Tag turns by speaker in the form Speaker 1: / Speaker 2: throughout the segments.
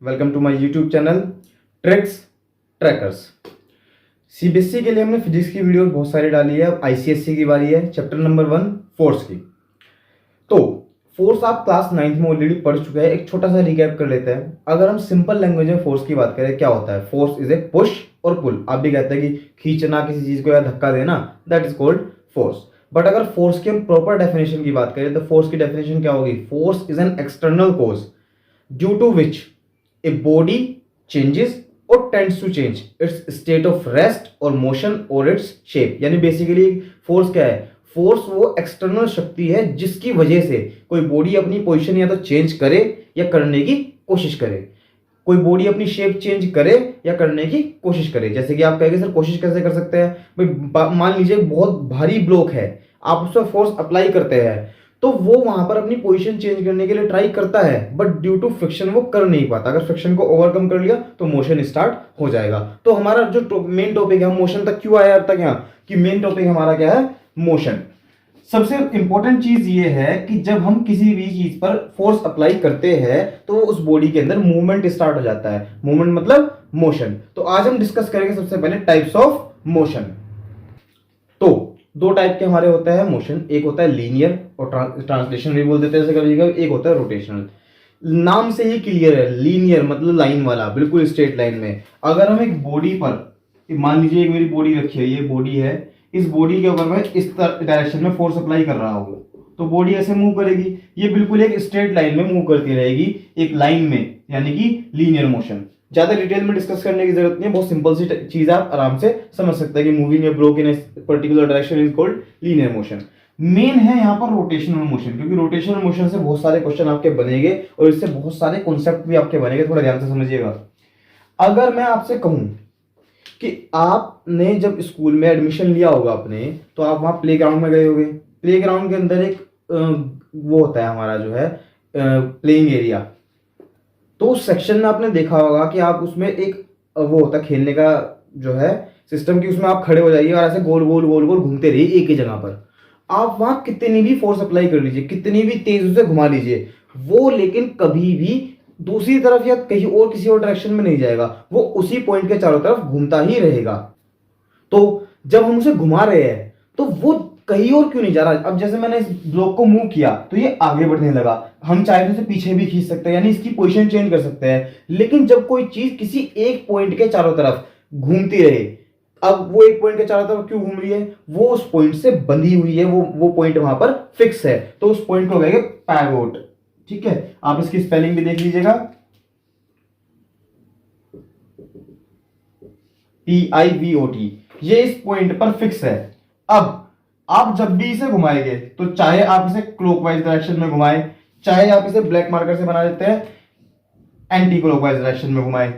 Speaker 1: Welcome to my YouTube channel tricks trackers. CBSE के लिए हमने फिजिक्स की वीडियो बहुत सारी डाली है। अब आईसीएसई की बारी है, चैप्टर नंबर 1 फोर्स की। तो फोर्स आप क्लास 9th में ऑलरेडी पढ़ चुके हैं। एक छोटा सा रिकैप कर लेते हैं। अगर हम सिंपल लैंग्वेज में फोर्स की बात करें, क्या होता है? फोर्स इज ए पुश और पुल। आप भी कहते हैं कि खींचना किसी चीज को या धक्का देना, that is called force. But अगर फोर्स की हम प्रॉपर डेफिनेशन की बात करें तो फोर्स की डेफिनेशन क्या होगी? Force is an external cause due to which a body changes or tends to change its state of rest or motion or its shape। यानी बेसिकली फोर्स क्या है? फोर्स वो एक्सटर्नल शक्ति है जिसकी वजह से कोई बॉडी अपनी पोजीशन या तो चेंज करे या करने की कोशिश करे। कोई बॉडी अपनी शेप चेंज करे या करने की कोशिश करे। जैसे कि आप कहेंगे सर कोशिश कैसे कर सकते हैं? भाई मान लीजिए बहुत भारी ब्लॉक है, आप उस पर फोर्स अप्लाई करते हैं तो वो वहां पर अपनी पोजीशन चेंज करने के लिए ट्राई करता है, बट ड्यू टू फ्रिक्शन वो कर नहीं पाता। अगर फ्रिक्शन को ओवरकम कर लिया तो मोशन स्टार्ट हो जाएगा। तो हमारा जो मेन टॉपिक है, मोशन तक क्यों आया अब तक यहाँ कि मेन टॉपिक हमारा क्या है? मोशन। सबसे इंपॉर्टेंट चीज ये है कि जब हम किसी भी चीज पर फोर्स अप्लाई करते हैं तो उस बॉडी के अंदर मूवमेंट स्टार्ट हो जाता है। मूवमेंट मतलब मोशन। तो आज हम डिस्कस करेंगे सबसे पहले टाइप्स ऑफ मोशन। तो दो टाइप के हमारे होते हैं मोशन। एक होता है लीनियर और ट्रांसलेशन भी बोल देते हैं कभी कभी। एक होता है रोटेशनल। नाम से ही क्लियर है, लीनियर मतलब लाइन वाला, बिल्कुल स्ट्रेट लाइन में। अगर हम एक बॉडी पर, मान लीजिए एक मेरी बॉडी रखी है, ये बॉडी है, इस बॉडी के ऊपर मैं इस डायरेक्शन में फोर्स अप्लाई कर रहा हूँ तो बॉडी ऐसे मूव करेगी। ये बिल्कुल एक स्ट्रेट लाइन में मूव करती रहेगी, एक लाइन में, यानी कि लीनियर मोशन। ज्यादा डिटेल में डिस्कस करने की जरूरत नहीं है, बहुत सिंपल सी चीज आप आराम से समझ सकते हैं कि moving A block in A particular direction is called linear motion. Main है यहाँ पर रोटेशनल मोशन, क्योंकि रोटेशनल मोशन से बहुत सारे क्वेश्चन आपके बनेंगे और इससे बहुत सारे कॉन्सेप्ट भी आपके बनेंगे। थोड़ा ध्यान से समझिएगा। अगर मैं आपसे कहूं कि आपने जब स्कूल में एडमिशन लिया होगा अपने, तो आप वहां प्ले ग्राउंड में गए होंगे। प्ले ग्राउंड के अंदर एक वो होता है हमारा जो है प्लेइंग एरिया। तो उस सेक्शन में आपने देखा होगा कि आप उसमें एक वो होता है खेलने का जो है सिस्टम, की उसमें आप खड़े हो जाइए और ऐसे गोल गोल गोल गोल घूमते रहिए एक ही जगह पर। आप वहां कितनी भी फोर्स अप्लाई कर लीजिए, कितनी भी तेज उसे घुमा लीजिए, वो लेकिन कभी भी दूसरी तरफ या कहीं और किसी और डायरेक्शन में नहीं जाएगा। वो उसी पॉइंट के चारों तरफ घूमता ही रहेगा। तो जब हम उसे घुमा रहे हैं तो वो कहीं और क्यों नहीं जा रहा? अब जैसे मैंने इस ब्लॉक को मूव किया तो ये आगे बढ़ने लगा। हम चाहे तो इसे पीछे भी खींच सकते हैं, यानी इसकी पोजीशन चेंज कर सकते हैं। लेकिन जब कोई चीज किसी एक पॉइंट के चारों तरफ घूमती रहे, अब वो एक पॉइंट के चारों तरफ क्यों घूम रही है? वो उस पॉइंट से बंधी हुई है, वो पॉइंट वहां पर फिक्स है। तो उस पॉइंट को कहेंगे पाइवोट। ठीक है, आप इसकी स्पेलिंग भी देख लीजिएगा, PIVOT। ये इस पॉइंट पर फिक्स है। अब आप जब भी इसे घुमाएंगे तो चाहे आप इसे क्लॉकवाइज डायरेक्शन में घुमाएं, चाहे आप इसे ब्लैक मार्कर से बना देते हैं एंटी क्लॉकवाइज डायरेक्शन में घुमाएं,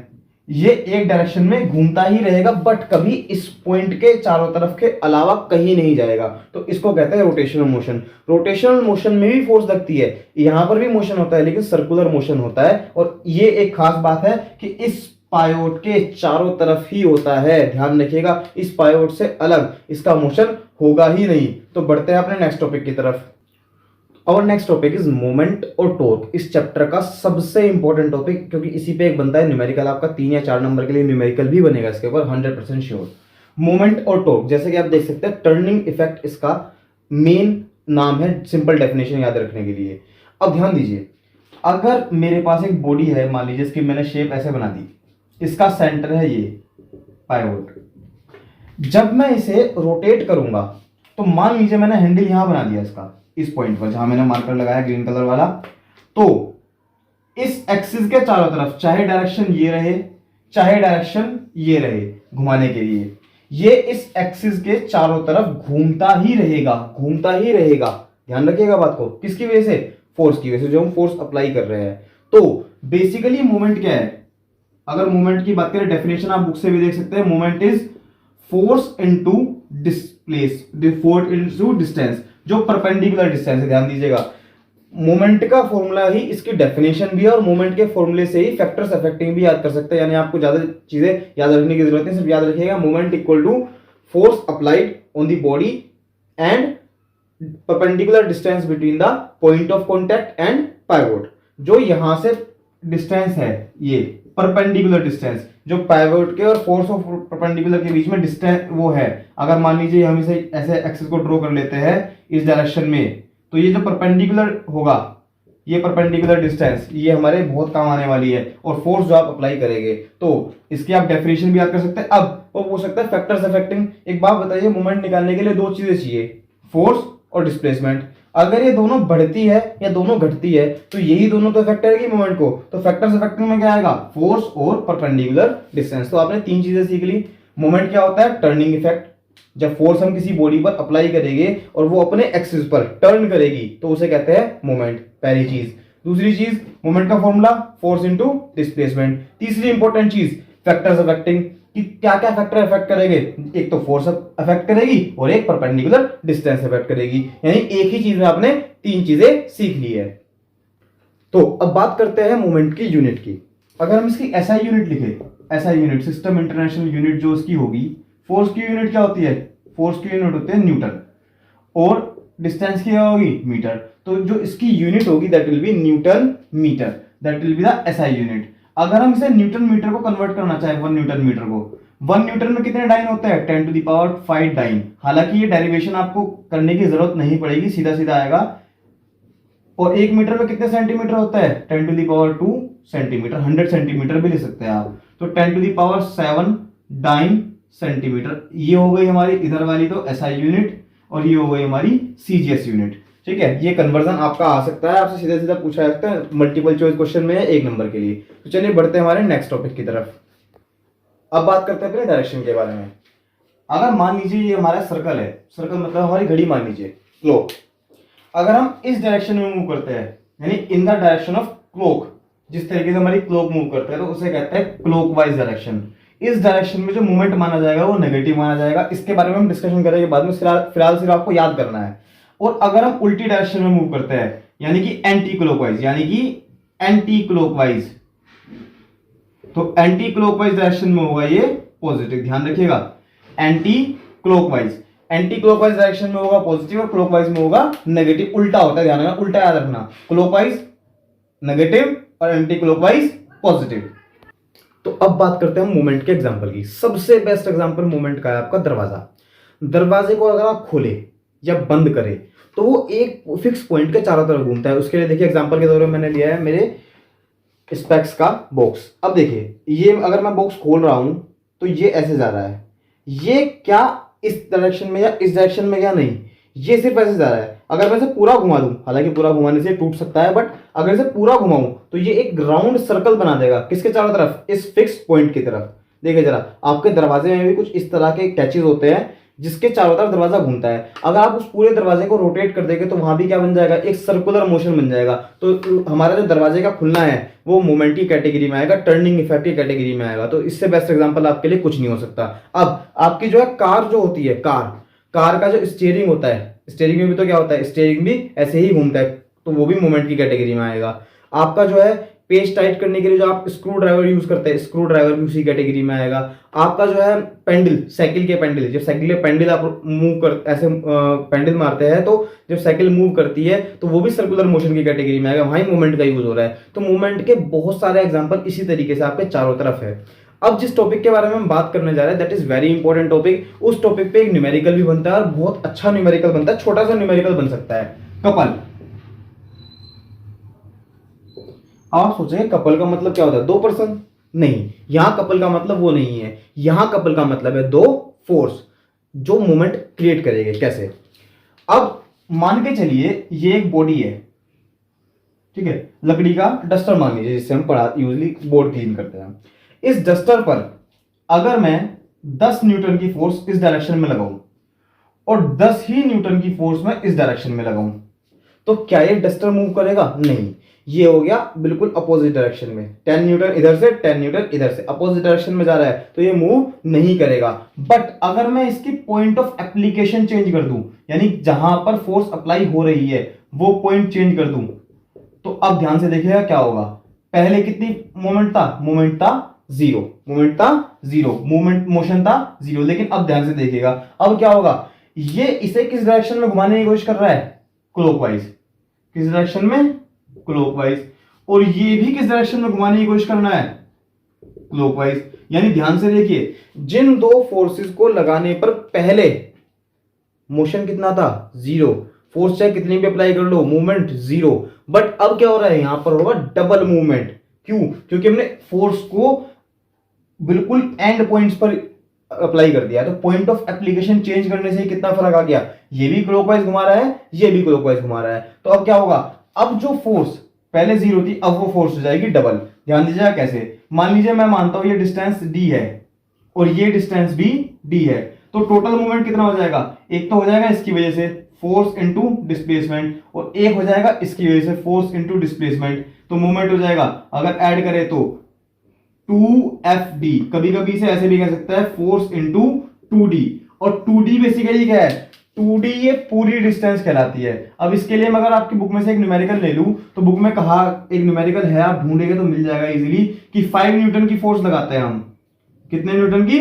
Speaker 1: ये एक डायरेक्शन में घूमता ही रहेगा, बट कभी इस पॉइंट के चारों तरफ के अलावा कहीं नहीं जाएगा। तो इसको कहते हैं रोटेशनल मोशन। रोटेशनल मोशन में भी फोर्स लगती है, यहां पर भी मोशन होता है, लेकिन सर्कुलर मोशन होता है। और ये एक खास बात है कि इस पायोट के चारों तरफ ही होता है। ध्यान रखिएगा, इस पायोट से अलग इसका मोशन होगा ही नहीं। तो बढ़ते हैं अपने नेक्स्ट टॉपिक की तरफ। और नेक्स्ट टॉपिक इज मोमेंट और टॉर्क। इस चैप्टर का सबसे इंपॉर्टेंट टॉपिक, क्योंकि इसी पे एक बनता है न्यूमेरिकल। आपका 3 या 4 नंबर के लिए न्यूमेरिकल भी बनेगा इसके ऊपर, 100% श्योर। मोमेंट और टॉर्क, जैसे कि आप देख सकते हैं, टर्निंग इफेक्ट इसका मेन नाम है, सिंपल डेफिनेशन याद रखने के लिए। अब ध्यान दीजिए, अगर मेरे पास एक बॉडी है, मान लीजिए इसकी मैंने शेप ऐसे बना दी, इसका सेंटर है ये पाइवोट। जब मैं इसे रोटेट करूंगा तो मान लीजिए मैंने हैंडल यहां बना दिया इसका, इस पॉइंट पर जहां मैंने मार्कर लगाया ग्रीन कलर वाला। तो इस एक्सिस के चारों तरफ, चाहे डायरेक्शन ये रहे चाहे डायरेक्शन ये रहे घुमाने के लिए, ये इस एक्सिस के चारों तरफ घूमता ही रहेगा, घूमता ही रहेगा। ध्यान रखिएगा बात को। किसकी वजह से? फोर्स की वजह से, जो हम फोर्स अप्लाई कर रहे हैं। तो बेसिकली मूवमेंट क्या है? अगर मूवमेंट की बात करें, डेफिनेशन आप बुक से भी देख सकते हैं। Movement is force into displace, force into distance, जो परपेंडिकुलर डिस्टेंस है। ध्यान दीजिएगा, मोमेंट का फॉर्मूला ही इसकी डेफिनेशन भी है, और मोमेंट के फॉर्मूले से ही फैक्टर्स अफेक्टिंग भी याद कर सकते हैं। यानी आपको ज्यादा चीजें याद रखने की जरूरत नहीं, सिर्फ याद रखिएगा moment equal to force applied on the body and perpendicular distance between the point of contact and pivot. जो यहां से डिस्टेंस है ये परपेंडिकुलर डिस्टेंस, जो पाइवोट के और फोर्स ऑफ परपेंडिकुलर के बीच में डिस्टेंस वो है, अगर मान लीजिए हम इसे ऐसे एक्सिस को ड्रॉ कर लेते हैं इस डायरेक्शन में, तो ये जो परपेंडिकुलर होगा, ये परपेंडिकुलर डिस्टेंस ये हमारे बहुत काम आने वाली है, और फोर्स जो आप अप्लाई करेंगे तो इसकी आप डेफिनेशन भी याद कर सकते हैं। अब वो हो सकता है फैक्टर्स अफेक्टिंग। एक बात बताइए, मोमेंट निकालने के लिए दो चीजें चाहिए, फोर्स और डिस्प्लेसमेंट। अगर ये दोनों बढ़ती है या दोनों घटती है तो यही दोनों तो इफेक्ट करेगी मोमेंट को, तो फैक्टर्स अफेक्टिंग में क्या आएगा, फोर्स और परपेंडिकुलर डिस्टेंस। तो आपने तीन चीजें सीख ली। मोमेंट क्या होता है, टर्निंग इफेक्ट, जब फोर्स हम किसी बॉडी पर अप्लाई करेंगे और वो अपने एक्सिस पर टर्न करेगी तो उसे कहते हैं मोमेंट, पहली चीज। दूसरी चीज, मोमेंट का फॉर्मूला फोर्स इनटू डिस्प्लेसमेंट। तीसरी इंपॉर्टेंट चीज फैक्टर्स अफेक्टिंग, कि क्या क्या फैक्टर अफेक्ट करेंगे, एक तो फोर्स अफेक्ट करेगी और एक परपेंडिकुलर डिस्टेंस अफेक्ट करेगी, यानी एक ही चीज में आपने तीन चीजें सीख ली है। तो अब बात करते हैं मोमेंट की यूनिट की। अगर हम इसकी एसआई यूनिट लिखे, SI unit system international unit जो उसकी होगी, फोर्स की यूनिट क्या होती है, फोर्स की यूनिट होती है न्यूटन, और डिस्टेंस की क्या होगी, मीटर। तो जो इसकी यूनिट होगी that will be newton metre, that will be the SI unit. अगर हम इसे न्यूटन मीटर को कन्वर्ट करना चाहे, 1 न्यूटन मीटर को, 1 न्यूटन में कितने डाइन होते हैं, 10 टू द पावर 5 डाइन। हालांकि ये डेरिवेशन आपको करने की जरूरत नहीं पड़ेगी, सीधा सीधा आएगा। और 1 मीटर में कितने सेंटीमीटर होता है, 10 to the power 2 centimetre, 100 centimetre भी ले सकते हैं आप, तो 10 to the power 7 dyne centimetre. ये हो गई हमारी इधर वाली तो एसआई यूनिट, और ये हो गई हमारी सीजीएस यूनिट। ठीक है, ये कन्वर्जन आपका आ सकता है, आपसे सीधा सीधा पूछा जा सकता है, मल्टीपल चॉइस क्वेश्चन में है 1 नंबर के लिए। तो चलिए बढ़ते हैं हमारे नेक्स्ट टॉपिक की तरफ। अब बात करते हैं अपने डायरेक्शन के बारे में। अगर मान लीजिए ये हमारा सर्कल है, सर्कल मतलब हमारी घड़ी, मान लीजिए क्लॉक। अगर हम इस डायरेक्शन में मूव करते हैं, यानी in the direction of clock, जिस तरीके से हमारी क्लॉक मूव करते हैं तो उसे कहते हैं क्लॉकवाइज डायरेक्शन। इस डायरेक्शन में जो मूवमेंट माना जाएगा वो नेगेटिव माना जाएगा। इसके बारे में हम डिस्कशन करेंगे बाद में, फिलहाल सिर्फ आपको याद करना है। और अगर हम उल्टी डायरेक्शन में मूव करते हैं, यानी कि एंटी क्लॉकवाइज, यानी कि एंटी क्लॉकवाइज, तो एंटी क्लॉकवाइज डायरेक्शन में होगा ये पॉजिटिव, ध्यान रखिएगा, anti clockwise. Anti clockwise direction में होगा पॉजिटिव और क्लॉकवाइज में होगा नेगेटिव, उल्टा होता है, ध्यान रखना, उल्टा याद रखना, क्लॉकवाइज नेगेटिव और एंटी क्लॉकवाइज पॉजिटिव। तो अब बात करते हैं हम मूवमेंट के एग्जांपल की। सबसे बेस्ट एग्जांपल मूवमेंट का है आपका दरवाजा। दरवाजे को अगर आप खोले या बंद करें तो वो एक फिक्स पॉइंट के चारों तरफ घूमता है। उसके लिए देखिए एग्जांपल के तौर पे मैंने लिया है मेरे स्पेक्स का बॉक्स। अब देखिए ये अगर मैं बॉक्स खोल रहा हूं तो ये ऐसे जा रहा है, ये क्या इस डायरेक्शन में या इस डायरेक्शन में, क्या नहीं, ये सिर्फ ऐसे जा रहा है। अगर मैं इसे पूरा घुमा दूं, हालांकि पूरा घुमाने से टूट सकता है, बट अगर इसे पूरा घुमाऊं तो ये एक राउंड सर्कल बना देगा, किसके चारों तरफ, इस फिक्स पॉइंट की तरफ। देखिए जरा, आपके दरवाजे में भी कुछ इस तरह के कैचेस होते हैं जिसके चारों तरफ दरवाजा घूमता है। अगर आप उस पूरे दरवाजे को रोटेट कर देंगे तो वहां भी क्या बन जाएगा, एक सर्कुलर मोशन बन जाएगा। तो हमारा जो दरवाजे का खुलना है वो मोमेंट की कैटेगरी में आएगा, टर्निंग इफेक्ट की कैटेगरी में आएगा। तो इससे बेस्ट एग्जांपल आपके लिए कुछ नहीं हो सकता। अब आपकी जो है कार जो होती है, कार का जो स्टीयरिंग होता है, स्टीयरिंग में भी तो क्या होता है, स्टीयरिंग भी ऐसे ही घूमता है, तो वो भी मोमेंट की कैटेगरी में आएगा। आपका जो है पेज टाइट करने के लिए जो आप स्क्रू ड्राइवर यूज करते हैं, स्क्रू ड्राइवर भी उसी कैटेगरी में आएगा। आपका जो है पेंडल, साइकिल के पेंडल, जब साइकिल के पेंडल आप मूव कर ऐसे पेंडल मारते हैं तो जब साइकिल मूव करती है तो वो भी सर्कुलर मोशन की कैटेगरी में आएगा, वहां मूवमेंट का यूज हो रहा है। तो मूवमेंट के बहुत सारे एग्जाम्पल इसी तरीके से आपके चारों तरफ है। अब जिस टॉपिक के बारे में हम बात करने जा रहे हैं that is very important topic. उस टॉपिक पे एक न्यूमेरिकल भी बनता है और बहुत अच्छा न्यूमेरिकल बनता है, छोटा सा न्यूमेरिकल बन सकता है, कपल। आप सोचेंगे कपल का मतलब क्या होता है, 2 पर्सन, नहीं, यहां कपल का मतलब वो नहीं है। यहां कपल का मतलब है 2 फोर्स जो मूवमेंट क्रिएट करेंगे। कैसे, अब मान के चलिए ये एक बॉडी है, ठीक है, लकड़ी का डस्टर मान लीजिए जिससे हम पढ़ा यूजली बोर्ड क्लीन करते हैं। इस डस्टर पर अगर मैं 10 न्यूटन की फोर्स इस डायरेक्शन में लगाऊं और 10 ही न्यूटन की फोर्स में इस डायरेक्शन में लगाऊं तो क्या ये डस्टर मूव करेगा, नहीं, ये हो गया बिल्कुल अपोजिट डायरेक्शन में। 10 न्यूटन इधर से, 10 न्यूटन इधर से, अपोजिट डायरेक्शन में जा रहा है तो ये मूव नहीं करेगा। बट अगर मैं इसकी पॉइंट ऑफ एप्लीकेशन चेंज कर दूं, यानी जहां पर फोर्स अप्लाई हो रही है वो पॉइंट चेंज कर दूं, तो अब ध्यान से देखिएगा क्या होगा। पहले कितनी मोमेंट था, मोमेंट था 0, मोमेंट था 0, मूवमेंट मोशन था 0, लेकिन अब ध्यान से देखिएगा अब क्या होगा, ये इसे किस डायरेक्शन में घुमाने की कोशिश कर रहा है, क्लॉकवाइज। किस डायरेक्शन में, क्लॉकवाइज। और ये भी किस डायरेक्शन में घुमाने की कोशिश करना है, क्लॉकवाइज। यानी ध्यान से देखिए, जिन दो फोर्सेस को लगाने पर पहले मोशन कितना था, जीरो, फोर्स चाहे कितनी भी अप्लाई कर लो, मूवमेंट जीरो। बट अब क्या हो रहा है, यहां पर होगा डबल मूवमेंट। क्यों? क्योंकि हमने फोर्स को बिल्कुल एंड पॉइंट्स पर अप्लाई कर दिया, तो पॉइंट ऑफ एप्लीकेशन चेंज करने से कितना फर्क आ गया, ये भी क्लॉकवाइज घुमा रहा है, ये भी क्लॉकवाइज घुमा रहा है। तो अब क्या होगा, अब जो फोर्स पहले जीरो थी, अब वो फोर्स हो जाएगी डबल। ध्यान दीजिएगा कैसे, मान लीजिए मैं मानता हूं ये डिस्टेंस डी है और ये डिस्टेंस भी डी है, तो टोटल मूवमेंट कितना हो जाएगा, एक तो हो जाएगा इसकी वजह से फोर्स इनटू डिस्प्लेसमेंट, और एक हो जाएगा इसकी वजह से फोर्स इनटू डिस्प्लेसमेंट। तो मूवमेंट हो जाएगा, अगर ऐड करें तो 2FD, कभी कभी से ऐसे भी कह सकता है फोर्स इंटू 2D। और 2D बेसिकली क्या है, 2D ये पूरी डिस्टेंस कहलाती है। अब इसके लिए अगर आपकी बुक में से एक न्यूमेरिकल ले लूं, तो बुक में कहा एक न्यूमेरिकल है, आप ढूंढेंगे तो मिल जाएगा इजीली, कि 5 न्यूटन की फोर्स लगाते हैं हम। कितने न्यूटन की,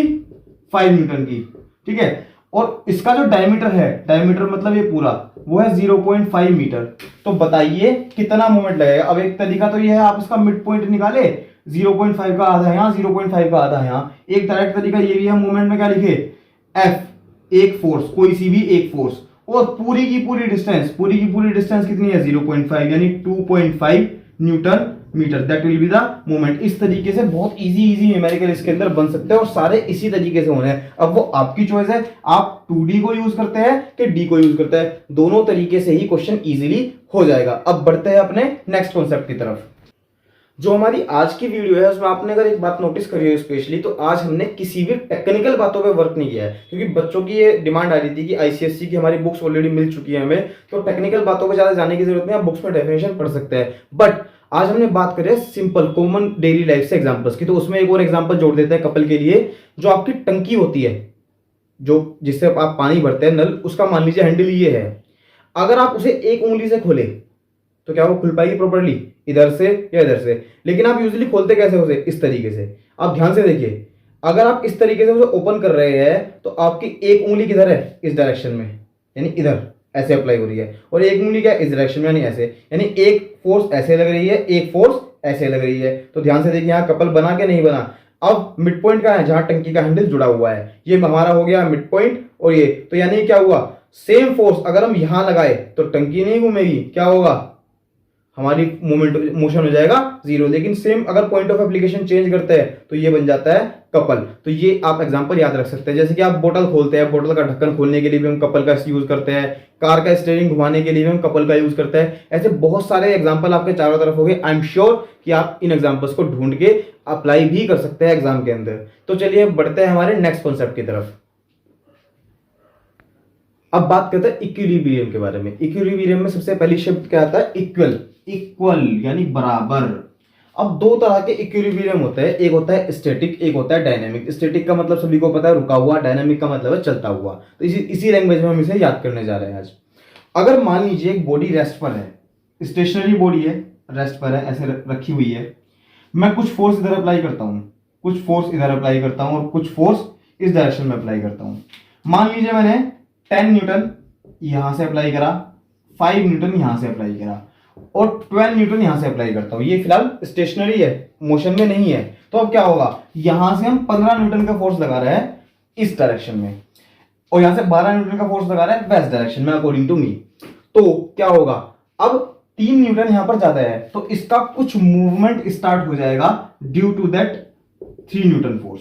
Speaker 1: 5 न्यूटन की, ठीक है। और इसका जो डायमीटर है, डायमीटर मतलब ये पूरा, वो है 0.5 मीटर। तो बताइए कितना मोमेंट लगेगा। अब एक तरीका तो ये है, आप इसका मिड पॉइंट निकाले, 0.5 का आधा यहां, 0.5 का आधा यहां। एक डायरेक्ट तरीका ये भी है, मूवमेंट में क्या लिखे, एफ, एक फोर्स, कोई सी भी एक फोर्स, और पूरी की पूरी डिस्टेंस कितनी है, 0.5, यानी 2.5 newton metre, that will be the moment. इस तरीके से बहुत इजी न्यूमेरिकल इसके अंदर बन सकते हैं, और सारे इसी तरीके से होने हैं। अब वो आपकी चॉइस है, आप 2D को यूज करते हैं कि D को यूज करते हैं, दोनों तरीके से ही क्वेश्चन इजीली हो जाएगा। अब बढ़ते हैं अपने नेक्स्ट कॉन्सेप्ट की तरफ। जो हमारी आज की वीडियो है उसमें आपने अगर एक बात नोटिस करी हो स्पेशली, तो आज हमने किसी भी टेक्निकल बातों पे वर्क नहीं किया है, क्योंकि बच्चों की ये डिमांड आ रही थी कि आईसीएससी की हमारी बुक्स ऑलरेडी मिल चुकी है हमें, तो टेक्निकल बातों पे ज्यादा जाने की जरूरत नहीं, आप बुक्स में डेफिनेशन पढ़ सकते हैं। बट आज हमने बात करें सिंपल कॉमन डेली लाइफ से एग्जांपल्स की, तो उसमें एक और एग्जांपल जोड़ देते हैं कपल के लिए। जो आपकी टंकी होती है, जो जिससे आप पानी भरते हैं, नल, उसका मान लीजिए हैंडल ये है। अगर आप उसे एक उंगली से खोले तो क्या वो खुल पाएगी प्रॉपर्ली, इधर से या इधर से? लेकिन आप यूजुअली खोलते कैसे उसे, इस तरीके से। आप ध्यान से देखिए, अगर आप इस तरीके से उसे ओपन कर रहे हैं तो आपकी एक उंगली किधर है, इस डायरेक्शन में, यानी इधर ऐसे अप्लाई हो रही है, और एक उंगली क्या, इस डायरेक्शन में, यानी ऐसे, यानी एक फोर्स ऐसे लग रही है, एक फोर्स ऐसे लग रही है। तो ध्यान से देखिए, यहाँ कपल बना के नहीं बना। अब मिड पॉइंट का है जहां टंकी का हैंडल जुड़ा हुआ है, ये हमारा हो गया मिड पॉइंट, और ये तो यानी क्या हुआ, सेम फोर्स अगर हम यहां लगाए तो टंकी नहीं घूमेगी, क्या होगा, हमारी मोशन हो जाएगा जीरो। लेकिन सेम अगर पॉइंट ऑफ एप्लीकेशन चेंज करते हैं तो ये बन जाता है कपल। तो ये आप एग्जांपल याद रख सकते हैं। जैसे कि आप बोतल खोलते हैं, बोतल का ढक्कन खोलने के लिए भी हम कपल का यूज करते हैं, कार का स्टीयरिंग घुमाने के लिए भी हम कपल का यूज करते हैं। ऐसे बहुत सारे एग्जाम्पल आपके चारों तरफ हो गए। आई एम श्योर कि आप इन एग्जाम्पल्स को ढूंढ के अप्लाई भी कर सकते हैं एग्जाम के अंदर। तो चलिए बढ़ते हैं हमारे नेक्स्ट कॉन्सेप्ट की तरफ। अब बात करते हैं इक्विलिब्रियम के बारे में। इक्विलिब्रियम में सबसे पहली शब्द क्या आता है, इक्वल, इक्वल यानी बराबर। अब दो तरह के इक्विलिब्रियम होते हैं, एक होता है स्टैटिक, एक होता है डायनामिक। स्टैटिक का मतलब सभी को पता है, रुका हुआ। डायनामिक का मतलब है चलता हुआ। तो इसी लैंग्वेज में हम इसे याद करने जा रहे हैं आज। अगर मान लीजिए एक बॉडी रेस्ट पर है, स्टेशनरी बॉडी है, रेस्ट पर है, ऐसे रखी हुई है, मैं कुछ फोर्स इधर अप्लाई करता हूं, कुछ फोर्स इधर अप्लाई करता हूं, और कुछ फोर्स इस डायरेक्शन में अप्लाई करता हूं। मान लीजिए मैंने 10 न्यूटन यहां से अप्लाई करा, 5 न्यूटन यहां से अप्लाई करा, और 12 न्यूटन यहां से अप्लाई करता हूं। ये फिलहाल स्टेशनरी है, मोशन में नहीं है। तो अब क्या होगा, यहां से हम 15 न्यूटन का फोर्स लगा रहे हैं इस डायरेक्शन में, और यहां से 12 न्यूटन का फोर्स लगा रहे हैं वेस्ट डायरेक्शन में, अकॉर्डिंग टू मी। तो क्या होगा, अब 3 न्यूटन यहां पर ज्यादा है, तो इसका कुछ मूवमेंट स्टार्ट हो जाएगा due to that 3 newton force.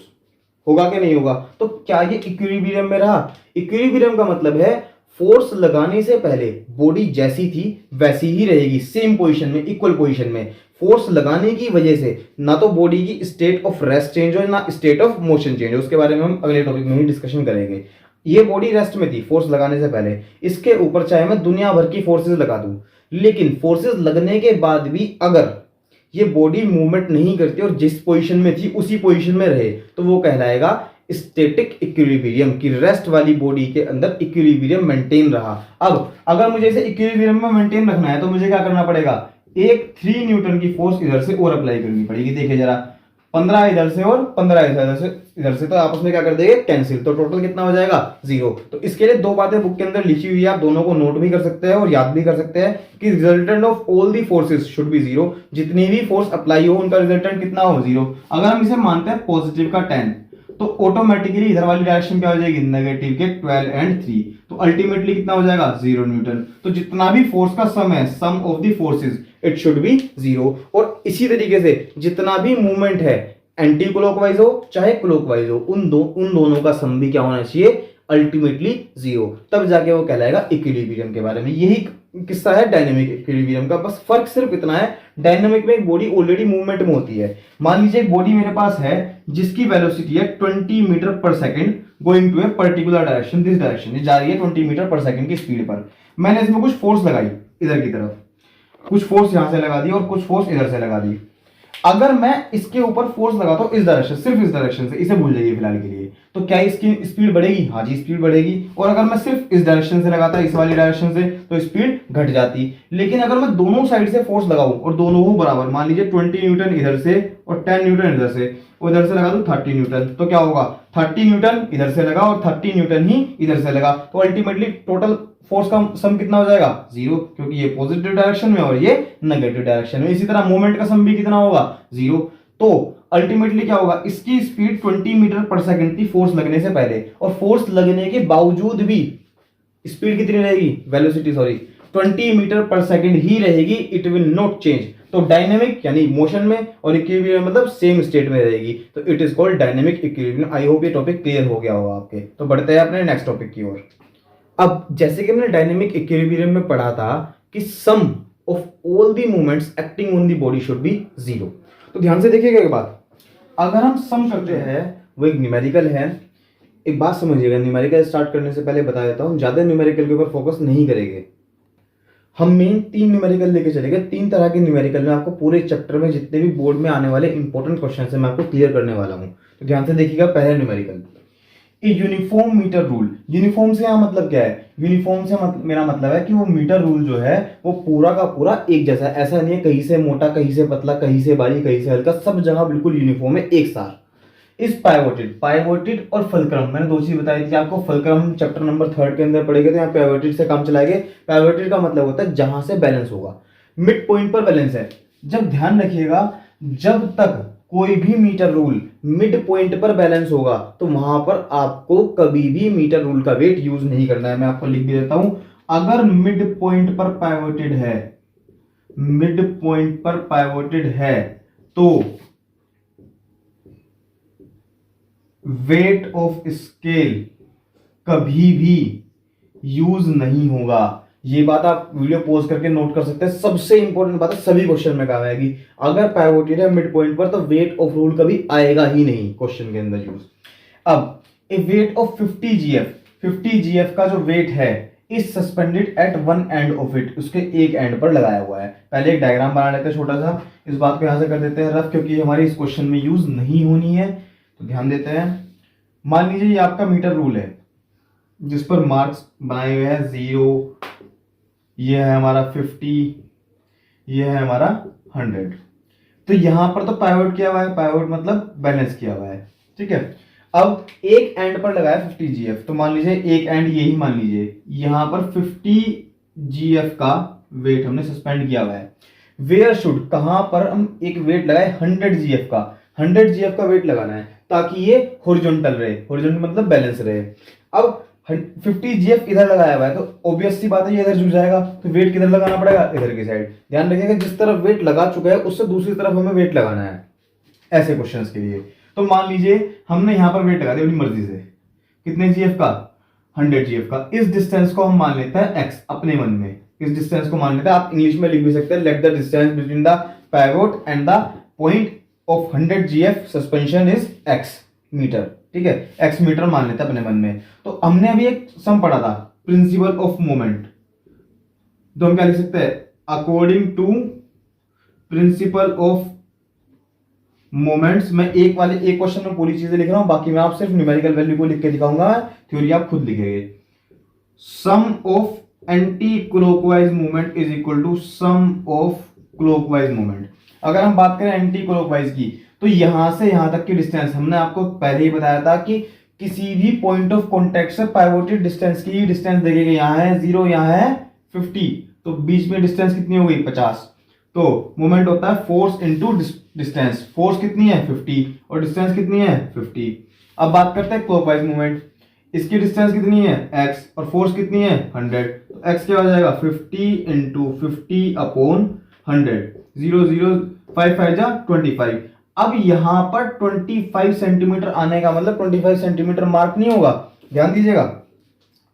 Speaker 1: होगा कि नहीं होगा? तो क्या ये इक्विलिब्रियम में रहा? इक्विलिब्रियम का मतलब है फोर्स लगाने से पहले बॉडी जैसी थी वैसी ही रहेगी, सेम पोजीशन में, इक्वल पोजीशन में। फोर्स लगाने की वजह से ना तो बॉडी की स्टेट ऑफ रेस्ट चेंज हो, ना स्टेट ऑफ मोशन चेंज हो। उसके बारे में हम अगले टॉपिक में ही डिस्कशन करेंगे। ये बॉडी रेस्ट में थी फोर्स लगाने से पहले, इसके ऊपर चाहे मैं दुनिया भर की फोर्सेस लगा दूं, लेकिन फोर्सेस लगने के बाद भी अगर ये बॉडी मूवमेंट नहीं करती और जिस पोजीशन में थी उसी पोजीशन में रहे, तो वो कहलाएगा स्टैटिक इक्विलिब्रियम, की रेस्ट वाली बॉडी के अंदर इक्विलिब्रियम मेंटेन रहा। अब अगर मुझे इसे इक्विलिब्रियम में मेंटेन रखना है तो मुझे क्या करना पड़ेगा, एक 3 न्यूटन की फोर्स इधर से और अप्लाई करनी पड़ेगी। देखिए जरा, 15 इधर से और 15 इधर से तो आपस में क्या कर देंगे, कैंसिल। तो टोटल कितना हो जाएगा, 0। तो इसके लिए दो बातें बुक के अंदर लिखी हुई है, आप दोनों को नोट भी कर सकते हैं और याद भी कर सकते हैं कि resultant of all the forces should be 0। जितनी भी फोर्स अप्लाई हो उनका रिजल्टेंट कितना हो, 0। अगर हम इसे मानते हैं पॉजिटिव का 10, तो ऑटोमेटिकली इधर वाली डायरेक्शन क्या हो जाएगी, नेगेटिव के 12 एंड 3, तो अल्टीमेटली कितना हो जाएगा, 0 न्यूटन। तो जितना भी फोर्स का सम है, sum of the forces, it should be 0। और इसी तरीके से जितना भी मूवमेंट है, एंटी क्लॉकवाइज हो चाहे क्लॉकवाइज हो, उन दोनों का सम भी क्या होना चाहिए, अल्टीमेटली 0। तब जाके वो कहलाएगा इक्विलिब्रियम के बारे में। यही किस्सा है डायनेमिक इक्विलिब्रियम का। बस फर्क सिर्फ इतना है, डायनेमिक में एक बॉडी ऑलरेडी मूवमेंट में होती है। मान लीजिए एक बॉडी मेरे पास है जिसकी वेलोसिटी है 20 metre per second going to a particular direction, this direction, ये जा रही है 20 मीटर पर सेकंड की स्पीड पर। मैंने इसमें कुछ फोर्स लगाई इधर की तरफ, कुछ फोर्स यहां से लगा दी और कुछ फोर्स इधर से लगा दी। अगर मैं इसके ऊपर फोर्स लगाता हूं इस डायरेक्शन, सिर्फ इस डायरेक्शन से, इसे भूल जाइए फिलहाल के लिए, तो क्या इसकी स्पीड बढ़ेगी, हाँ जी स्पीड बढ़ेगी। और अगर मैं सिर्फ इस डायरेक्शन से लगाता, इस वाली डायरेक्शन से, तो स्पीड घट जाती। लेकिन अगर मैं दोनों साइड से फोर्स लगाऊं और दोनों हो बराबर, मान लीजिए 20 न्यूटन इधर से और 10 न्यूटन इधर से, और इधर से लगा दूं 30 न्यूटन, तो क्या होगा, 30 न्यूटन इधर से लगा और 30 न्यूटन ही इधर से लगा, तो अल्टीमेटली टोटल फोर्स का सम कितना हो जाएगा, 0, क्योंकि ये पॉजिटिव डायरेक्शन में और ये नेगेटिव डायरेक्शन में। इसी तरह मोमेंट का सम भी कितना होगा, 0। तो अल्टीमेटली क्या होगा, इसकी स्पीड 20 मीटर पर सेकंड थी फोर्स लगने से पहले, और फोर्स लगने के बावजूद भी स्पीड कितनी रहेगी, वेलोसिटी 20 मीटर पर सेकंड ही रहेगी, इट विल नॉट चेंज। तो डायनेमिक यानी मोशन में और इक्विलिब्रियम मतलब सेम स्टेट में रहेगी, तो it is called dynamic equilibrium. I hope ये टॉपिक क्लियर हो गया होगा आपके। तो बढ़ते हैं अपने नेक्स्ट टॉपिक की ओर। अब जैसे कि हमने डायनेमिक इक्विलिब्रियम में पढ़ा था कि sum of all the movements acting on the body should be 0। तो ध्यान से देखिएगा एक बात, अगर हम सम करते हैं, वो एक न्यूमेरिकल है। एक बात समझिएगा, न्यूमेरिकल स्टार्ट करने से पहले बता देता हूं, ज्यादा न्यूमेरिकल के ऊपर फोकस नहीं करेंगे हम। मेन 3 न्यूमेरिकल लेके चलेंगे। 3 तरह के न्यूमेरिकल में आपको पूरे चैप्टर में जितने भी बोर्ड में आने वाले इंपॉर्टेंट क्वेश्चन है मैं आपको क्लियर करने वाला हूं। तो ध्यान से देखिएगा, पहला numerical, uniform metre rule. Uniform से यहां मतलब क्या है, यूनिफॉर्म से मेरा मतलब है कि वो मीटर रूल जो है वो पूरा का पूरा एक जैसा है। ऐसा नहीं है कहीं से मोटा, कहीं से पतला, कहीं से भारी, कहीं से हल्का, सब जगह बिल्कुल यूनिफॉर्म है, एक साथ। इस पाइवोटेड और फुलक्रम, मैंने 2 चीज बताई थी आपको। फुलक्रम चैप्टर नंबर 3 के अंदर पढ़ेंगे, तो यहाँ पाइवोटेड से काम चलाएंगे। पाइवोटेड का मतलब होता है जहां से बैलेंस होगा, मिड पॉइंट पर बैलेंस है। जब ध्यान रखिएगा, जब तक कोई भी मीटर रूल मिड पॉइंट पर बैलेंस होगा तो वहां पर आपको कभी भी मीटर रूल का वेट यूज नहीं करना है। मैं आपको लिख भी देता हूं, अगर मिड पॉइंट पर पाइवोटेड है, मिड पॉइंट पर पाइवोटेड है, तो वेट ऑफ स्केल कभी भी यूज नहीं होगा। ये बात आप वीडियो पॉज करके नोट कर सकते हैं, सबसे इंपॉर्टेंट बात है, सभी क्वेश्चन में काम आएगी। अगर पाइवोटेड है मिड पॉइंट पर तो वेट ऑफ रूल कभी आएगा ही नहीं क्वेश्चन के अंदर यूज। अब a weight of 50 GF, 50 GF का जो वेट है is suspended at one end of it, उसके एक एंड पर लगाया हुआ है। पहले एक डायग्राम बना लेते हैं छोटा सा, इस बात को यहां से कर देते हैं रफ, क्योंकि हमारी इस क्वेश्चन में यूज नहीं होनी है। तो ध्यान देते हैं, मान लीजिए ये आपका मीटर रूल है जिस पर मार्क्स बनाए हुए हैं 0, ये है हमारा 50, ये है हमारा 100। तो यहां पर तो पाइवोट किया हुआ है, पाइवोट मतलब बैलेंस किया हुआ है, ठीक है। अब एक एंड पर लगाया 50 जीएफ, तो मान लीजिए एक एंड यही मान लीजिए, यहां पर 50 जीएफ का वेट हमने सस्पेंड किया हुआ है। वेयर शुड, कहां पर हम एक वेट लगाए 100 जीएफ का, 100 जीएफ का वेट लगाना है ताकि ये हॉरिजॉन्टल रहे, हॉरिजॉन्टल मतलब बैलेंस रहे। अब 50 जीएफ इधर लगाया हुआ है तो ऑब्वियस सी बात है ये इधर झुक जाएगा, तो वेट किधर लगाना पड़ेगा, इधर की साइड। ध्यान रखिएगा जिस तरफ वेट लगा चुका है उससे दूसरी तरफ हमें वेट लगाना है ऐसे क्वेश्चंस के लिए। तो मान लीजिए हमने यहां पर वेट लगा दिया अपनी मर्जी से, कितने जीएफ का, 100 जीएफ का। इस डिस्टेंस को हम मान लेते हैं x अपने मन में, इस डिस्टेंस को मान लेते हैं, आप इंग्लिश में लिख भी सकते हैं, let the distance between the pivot and the point of 100 GF suspension is x metre, ठीक है, x मीटर मान लेते हैं अपने मन में। तो हमने अभी एक सम पढ़ा था, प्रिंसिपल ऑफ मोमेंट, तो हम क्या लिख सकते हैं, according to principle of moments. मैं एक क्वेश्चन में पूरी चीजें लिख रहा हूं, बाकी मैं आप सिर्फ न्यूमेरिकल वैल्यू को लिख के दिखाऊंगा, थ्योरी आप खुद लिखेंगे। Sum of anti clockwise movement is equal to sum of clockwise movement. अगर हम बात करें एंटी क्लॉकवाइज की, तो यहां से यहां तक की डिस्टेंस हमने आपको पहले ही बताया था कि किसी भी पॉइंट ऑफ कॉन्टेक्ट से पाइवोटेड डिस्टेंस की डिस्टेंस देखेगा, यहाँ है 0, यहाँ है 50, तो बीच में डिस्टेंस कितनी हो गई 50। तो मोमेंट होता है फोर्स इनटू डिस्टेंस, फोर्स कितनी है 50 और डिस्टेंस कितनी है 50। अब बात करते हैं क्लॉकवाइज मूवमेंट, इसकी डिस्टेंस कितनी है x और फोर्स कितनी है 100, तो x क्या हो जाएगा 50 इंटू 50 अपॉन 100, 0 0 5 5 जा 25। अब यहां पर 25 सेंटीमीटर आने का मतलब 25 सेंटीमीटर मार्क नहीं होगा, ध्यान दीजिएगा।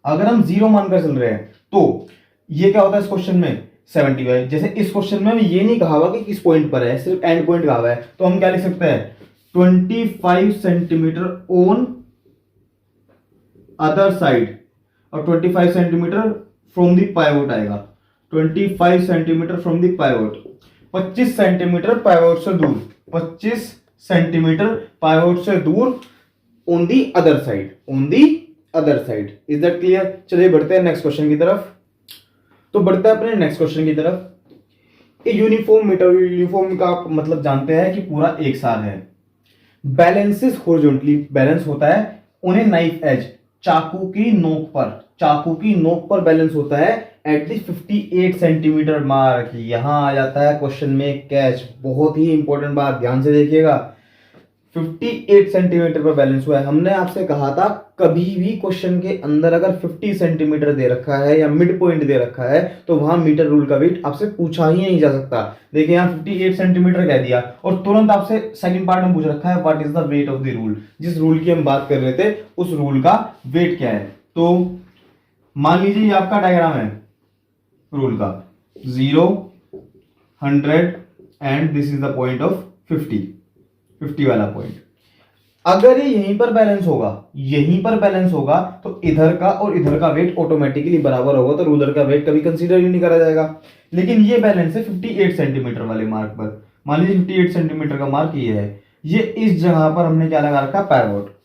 Speaker 1: अगर हम 0 मानकर चल रहे हैं तो ये क्या होता है इस क्वेश्चन में 75। जैसे इस क्वेश्चन में ये नहीं कहा हुआ कि किस पॉइंट पर है, सिर्फ एंड पॉइंट कहा हुआ है, तो हम क्या लिख सकते हैं 25 सेंटीमीटर ऑन अदर साइड और 25 सेंटीमीटर फ्रॉम द पाइवोट आएगा, 25 centimetre from the pivot, 25 centimetre pivot से दूर, 25 सेंटीमीटर पाइवोट से दूर on the other side, on the other side. Is that clear? चलिए बढ़ते हैं नेक्स्ट क्वेश्चन की तरफ। तो बढ़ते हैं अपने नेक्स्ट क्वेश्चन की तरफ। यूनिफॉर्म मीटर, यूनिफॉर्म का मतलब जानते हैं कि पूरा एक सार है। बैलेंसेस हॉरिजॉन्टली, बैलेंस होता है ऑन ए नाइफ एज, चाकू की नोक पर, चाकू की नोक पर बैलेंस होता है एट दी 58 सेंटीमीटर मार्क। यहां आ जाता है क्वेश्चन में कैच, बहुत ही इंपॉर्टेंट बात, ध्यान से देखिएगा। 58 सेंटीमीटर पर बैलेंस हुआ है। हमने आपसे कहा था कभी भी क्वेश्चन के अंदर अगर 50 सेंटीमीटर दे रखा है या मिड पॉइंट दे रखा है तो वहां मीटर रूल का वेट आपसे पूछा ही नहीं जा सकता। देखिए यहाँ 58 सेंटीमीटर कह दिया और तुरंत आपसे सेकंड पार्ट में पूछ रखा है what is the weight of the rule. जिस रूल की हम बात कर रहे थे उस रूल का वेट क्या है। तो मान लीजिए ये आपका डायग्राम है रूल का, 0, 100 and this is the point of 50 वाला पॉइंट। अगर ये यहीं पर बैलेंस होगा, यहीं पर बैलेंस होगा तो इधर का और इधर का वेट ऑटोमेटिकली बराबर होगा, तो रूलर का वेट कभी कंसीडर ही नहीं करा जाएगा। लेकिन ये बैलेंस है 58 सेंटीमीटर वाले मार्क पर। मान लीजिए 58 सेंटीमीटर का मार्क ये है, ये इस जगह पर हमने क्या लगा रखा पाइवोट।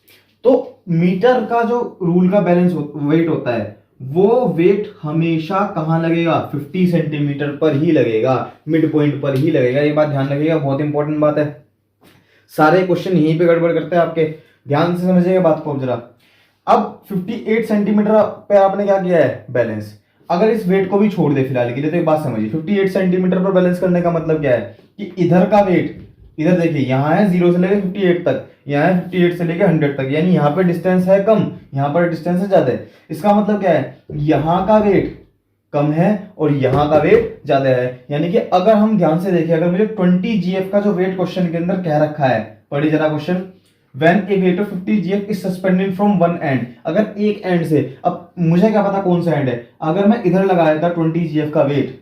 Speaker 1: तो मीटर का जो रूल का बैलेंस वेट होता है वो वेट हमेशा कहां लगेगा 50 सेंटीमीटर पर ही लगेगा, मिड पॉइंट पर ही लगेगा। ये बात ध्यान रखिएगा, बहुत इंपॉर्टेंट बात है। सारे क्वेश्चन यहीं पे गड़बड़ करते हैं आपके, ध्यान से समझिएगा बात को जरा। अब 58 सेंटीमीटर पे आपने क्या किया है बैलेंस, अगर इस वेट को भी छोड़ दे फिलहाल के लिए तो एक बात समझिए, 58 सेंटीमीटर पर बैलेंस करने का मतलब क्या है कि इधर का वेट, इधर देखिए यहाँ है 0 से लेकर 58 तक, यहाँ है 58 से लेकर 100 तक, यानी यहाँ पे डिस्टेंस है कम, यहाँ पर डिस्टेंस है ज्यादा। इसका मतलब क्या है, यहाँ का वेट कम है और यहां का वेट ज्यादा है। यानी कि अगर हम ध्यान से देखें, अगर मुझे 20 GF का जो वेट क्वेश्चन के अंदर कह रखा है, पढ़िए जरा question, when A weight of 50 GF is suspended from one and, अगर एक एंड से, अब मुझे क्या पता कौन सा एंड है, अगर मैं इधर लगाया था 20 GF का वेट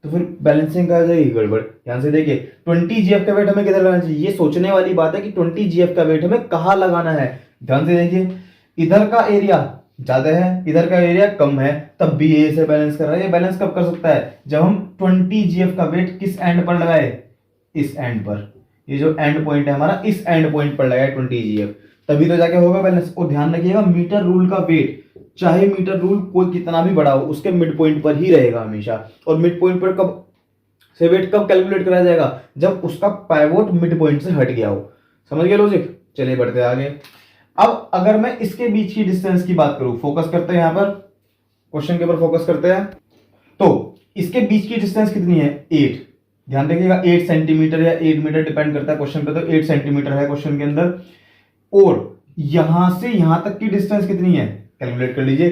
Speaker 1: तो फिर बैलेंसिंग का जाएगी गड़बड़। ध्यान से देखिए 20 GF का वेट हमें किधर लगाना चाहिए, ये सोचने वाली बात है कि 20 GF का वेट हमें कहां लगाना है। ध्यान से देखिए इधर का एरिया ज्यादा है, इधर का एरिया कम है, तब भी ये से बैलेंस कर रहा है। ये बैलेंस कब कर सकता है, जब हम 20 GF का वेट किस एंड पर लगाए, इस एंड पर। ये जो एंड पॉइंट है हमारा, इस एंड पॉइंट पर लगाए 20 GF, तभी तो जाके होगा बैलेंस। और ध्यान रखिएगा मीटर रूल का वेट, चाहे मीटर रूल कोई कितना भी बड़ा हो, उसके मिड पॉइंट पर ही रहेगा हमेशा। और मिड पॉइंट पर कब से वेट कब कैलकुलेट करा जाएगा, जब उसका पाइवोट मिड पॉइंट से हट गया हो। समझ गए लॉजिक? चलिए बढ़ते आगे। अब अगर मैं इसके बीच की डिस्टेंस की बात करूं, फोकस करते हैं यहां पर, क्वेश्चन के ऊपर फोकस करते हैं। तो इसके बीच की डिस्टेंस कितनी है 8, ध्यान रखिएगा 8 सेंटीमीटर या 8 मीटर डिपेंड करता है क्वेश्चन पे, तो 8 सेंटीमीटर है क्वेश्चन के अंदर। और यहां से यहां तक की डिस्टेंस कितनी है, कैलकुलेट कर लीजिए,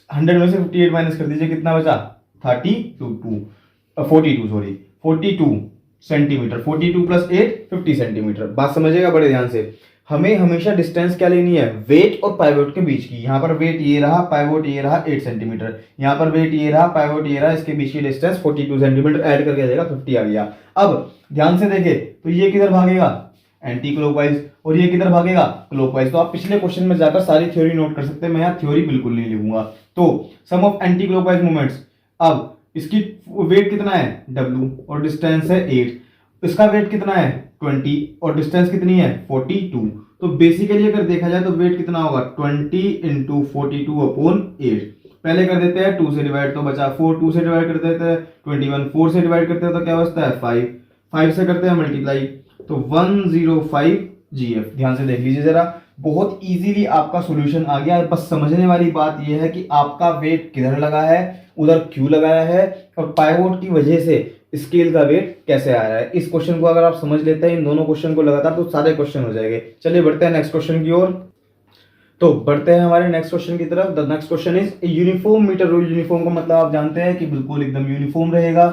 Speaker 1: 100 में से 58 माइनस कर दीजिए, कितना बचा 42 सेंटीमीटर, 42 प्लस 8 50 सेंटीमीटर। बात समझिएगा बड़े ध्यान से, हमें हमेशा डिस्टेंस क्या लेनी है, वेट और पाइवोट के बीच की। यहां पर वेट ये रहा, पाइवोट ये रहा 8 सेंटीमीटर, यहां पर वेट ये रहा, पाइवोट ये रहा, इसके बीच की डिस्टेंस 42 सेंटीमीटर, ऐड करके देगा 50 आ गया। अब ध्यान से देखे तो ये किधर भागेगा, एंटी क्लॉकवाइज, और ये किधर भागेगा क्लॉकवाइज। तो आप पिछले क्वेश्चन में जाकर सारी थ्योरी नोट कर सकते हैं, मैं यहाँ थ्योरी बिल्कुल नहीं लिखूंगा। तो सम ऑफ एंटी क्लॉकवाइज मूवमेंट्स, अब इसकी वेट कितना है W और डिस्टेंस है 8, इसका वेट कितना है 20 और डिस्टेंस कितनी है 42। तो बेसिकली अगर देखा जाए तो वेट कितना होगा 20 इंटू 42 अपॉन 8। पहले कर देते हैं 2 से डिवाइड तो बचा 4, 2 से डिवाइड कर देते हैं 21, 4 से डिवाइड करते हैं तो क्या बचता है 5, 5 से करते हैं मल्टीप्लाई, तो 105 GF। ध्यान से देख लीजिए जरा, बहुत इजीली आपका सॉल्यूशन आ गया। बस समझने वाली बात यह है कि आपका वेट किधर लगा है, उधर क्यों लगाया है, और पाइवोट की वजह से स्केल का वेट कैसे आ रहा है। इस क्वेश्चन को अगर आप समझ लेते हैं इन दोनों क्वेश्चन को लगातार, तो सारे क्वेश्चन हो जाएंगे। चलिए बढ़ते हैं नेक्स्ट क्वेश्चन की ओर। तो बढ़ते हैं हमारे नेक्स्ट क्वेश्चन की तरफ। The next question is uniform metre rule. Uniform का मतलब आप जानते हैं कि बिल्कुल एकदम यूनिफॉर्म रहेगा।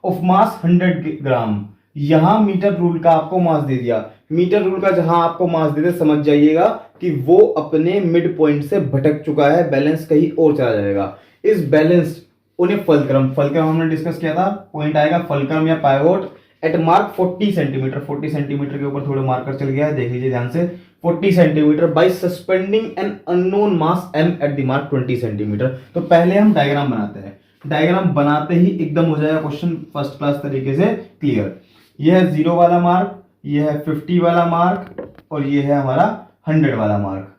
Speaker 1: ऑफ मास 100 ग्राम। यहां मीटर रूल का आपको मास दे दिया। मीटर रूल का जहां आपको मास दे दे, समझ जाइएगा कि वो अपने मिड पॉइंट से भटक चुका है, बैलेंस कहीं और चला जाएगा। इस बैलेंस उन्हें फलक्रम, फलक्रम हमने डिस्कस किया था, पॉइंट आएगा फलक्रम या pivot at mark 40 centimetre. 40 centimetre के ऊपर थोड़ा मार्कर चल गया है, देख लीजिए ध्यान से। 40 centimetre bye suspending an unknown mass m at the mark 20 centimetre. तो पहले हम डायग्राम बनाते हैं। डायग्राम बनाते ही एकदम हो जाएगा क्वेश्चन फर्स्ट क्लास तरीके से क्लियर। यह है 0 वाला मार्क, यह है 50 वाला मार्क, और यह है हमारा 100 वाला मार्क।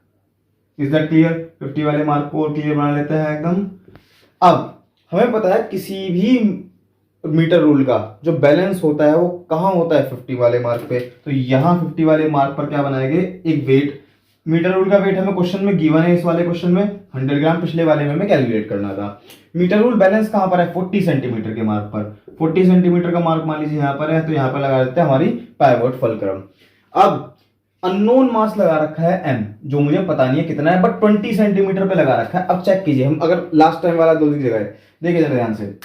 Speaker 1: Is that clear? 50 वाले मार्क को और क्लियर बना लेते हैं एकदम। अब हमें पता है किसी भी मीटर रूल का जो बैलेंस होता है वो कहां होता है, 50 वाले मार्क पे। तो यहां 50 वाले मार्क पर क्या बनाएंगे, एक वेट। मीटर रूल का वेट हमें क्वेश्चन में गिवन है, इस वाले क्वेश्चन में 100 ग्राम, पिछले वाले में हमें कैलकुलेट करना था। मीटर रूल बैलेंस कहां पर है, 40 सेंटीमीटर के मार्क पर। 40 सेंटीमीटर का मार्क मान लीजिए यहां पर है, तो यहां पर लगा देते हैं हमारी पाइवोट फलक्रम। अब अननोन मास लगा रखा है m, जो मुझे पता नहीं है कितना है, बट 20 सेंटीमीटर पे लगा रखा है। अब चेक कीजिए, हम अगर लास्ट टाइम वाला दो जगह है, देखिए जरा ध्यान से।